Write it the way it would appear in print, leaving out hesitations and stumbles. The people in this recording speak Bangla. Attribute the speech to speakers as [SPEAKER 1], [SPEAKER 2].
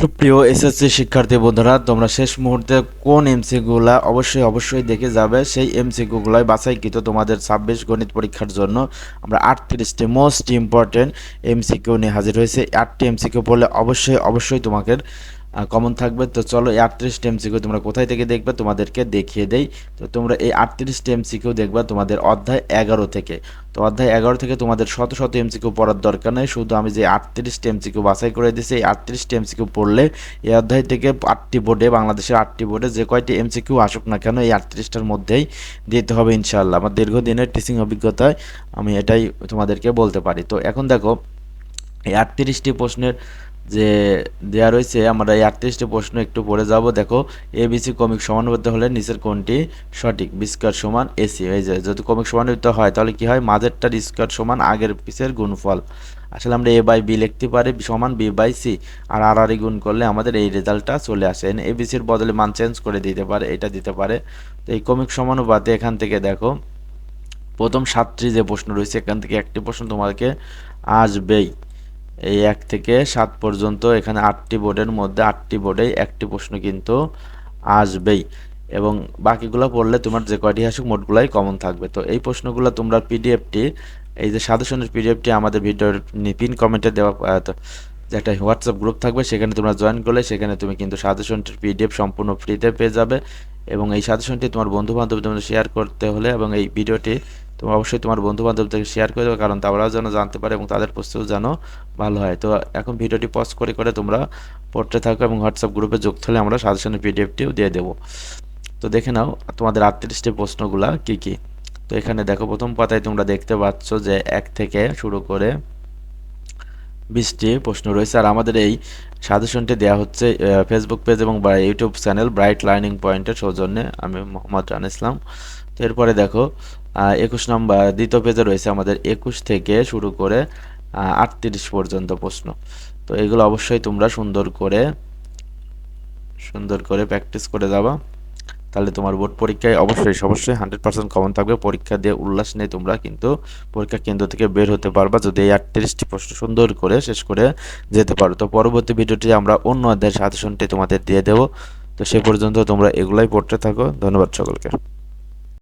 [SPEAKER 1] সুপ্রিয় এসএসসি শিক্ষার্থী বন্ধুরা, তোমরা শেষ মুহূর্তে কোন এমসিকিউগুলা অবশ্যই দেখে যাবে, সেই এমসিকিউগুলাই বাছাইকৃত তোমাদের 26 গণিত পরীক্ষার জন্য আমরা 38টি মোস্ট ইম্পর্টেন্ট এমসিকিউ নিয়ে হাজির হয়েছে। 8টি এমসিকিউ পড়লে অবশ্যই তোমাদের কমন থাকবে। তো চলো এই 38টি এমসিকিউ তোমরা কোথায় থেকে দেখবে তোমাদেরকে দেখিয়ে দেই। তো তোমরা এই 38টি এমসিকিউ দেখবা তোমাদের অধ্যায় 11 থেকে। তো অধ্যায় 11 থেকে তোমাদের শত এমসিকিউ পড়ার দরকার নেই, শুধু আমি যে 38টি এমসিকিউ বাছাই করে দিয়েছি এই 38টি এমসিকিউ পড়লে এই অধ্যায় থেকে 8টি বোর্ডে, বাংলাদেশের 8টি বোর্ডে যে কয়টি এমসিকিউ আসুক না কেন এই 38টার মধ্যেই দিতে হবে ইনশাআল্লাহ। আমার দীর্ঘদিনের টিচিং অভিজ্ঞতায় আমি এটাই তোমাদেরকে বলতে পারি। তো এখন দেখো এই 38টি প্রশ্নের যে দেয়া রয়েছে, আমরা এই 38টি প্রশ্ন একটু পড়ে যাব। দেখো এবিসি কমিক সমানুপাতে হলে নিচের কোনটি সঠিক? বি স্কয়ার সমান এসি। এই যে যদি কমিক সমানুপাতে হয় তাহলে কি হয়? মাঝেরটার স্কয়ার সমান আগের পিসের গুণফল। আসলে আমরা এ বাই বি লিখতে পারি সমান বি বাই সি, আর আর গুণ করলে আমাদের এই রেজাল্টটা চলে আসে। এবিসির বদলে মান চেঞ্জ করে দিতে পারে, এটা দিতে পারে। তো এই কমিক সমানুপাতে এখান থেকে দেখো প্রথম 7টি যে প্রশ্ন রয়েছে এখান থেকে একটি প্রশ্ন তোমাকে আসবেই। এই 1 থেকে 7 পর্যন্ত এখানে 8টি বোর্ডের মধ্যে 8টি বোর্ডেই একটি প্রশ্ন কিন্তু আসবেই, এবং বাকিগুলো পড়লে তোমার যে কয়টি আসুক মোটগুলাই কমন থাকবে। তো এই প্রশ্নগুলো তোমরা পিডিএফটি, এই যে সাজেশনের পিডিএফটি আমাদের ভিডিওর পিন কমেন্টে দেওয়া যে একটা হোয়াটসঅ্যাপ গ্রুপ থাকবে সেখানে তোমরা জয়েন করলে সেখানে তুমি কিন্তু সাজেশনটির পিডিএফ সম্পূর্ণ ফ্রিতে পেয়ে যাবে। এবং এই সাজেশনটি তোমার বন্ধু বান্ধবদের শেয়ার করতে হলে এবং এই ভিডিওটি তুমি অবশ্যই তোমার বন্ধু বান্ধবদেরকে শেয়ার করে দেবে, কারণ তারাও যেন জানতে পারে এবং তাদের প্রস্তুতি যেন ভালো হয়। তো এখন ভিডিওটি পজ করে তোমরা পড়তে থাকো এবং হোয়াটসঅ্যাপ গ্রুপে যুক্ত হলে আমরা সাজেশনের পিডিএফটিও দিয়ে দেবো। তো দেখে নাও তোমাদের 38টি প্রশ্নগুলা কি কি। তো এখানে দেখো প্রথম পাতায় তোমরা দেখতে পাচ্ছ যে 1 থেকে শুরু করে 20টি প্রশ্ন রয়েছে। আর আমাদের এই সাজেশনটি দেওয়া হচ্ছে ফেসবুক পেজ এবং ইউটিউব চ্যানেল ব্রাইট লার্নিং পয়েন্টের সৌজন্যে। আমি মোহাম্মদ রান ইসলাম। তো এরপরে দেখো 21 নম্বর দ্বিতীয় পেজে রয়েছে আমাদের 21 থেকে শুরু করে 38 পর্যন্ত প্রশ্ন। তো এগুলো অবশ্যই তোমরা সুন্দর করে প্র্যাকটিস করে যাবা, তাহলে তোমার বোর্ড পরীক্ষায় অবশ্যই 100% কমন থাকবে। পরীক্ষা দিয়ে উল্লাস নিয়ে তোমরা কিন্তু পরীক্ষা কেন্দ্র থেকে বের হতে পারবা যদি এই 38টি প্রশ্ন সুন্দর করে শেষ করে যেতে পারো। তো পরবর্তী ভিডিওটি আমরা অন্য অধ্যায়ের সাজেশনটি তোমাদের দিয়ে দেবো। তো সে পর্যন্ত তোমরা এগুলাই পড়তে থাকো। ধন্যবাদ সকলকে।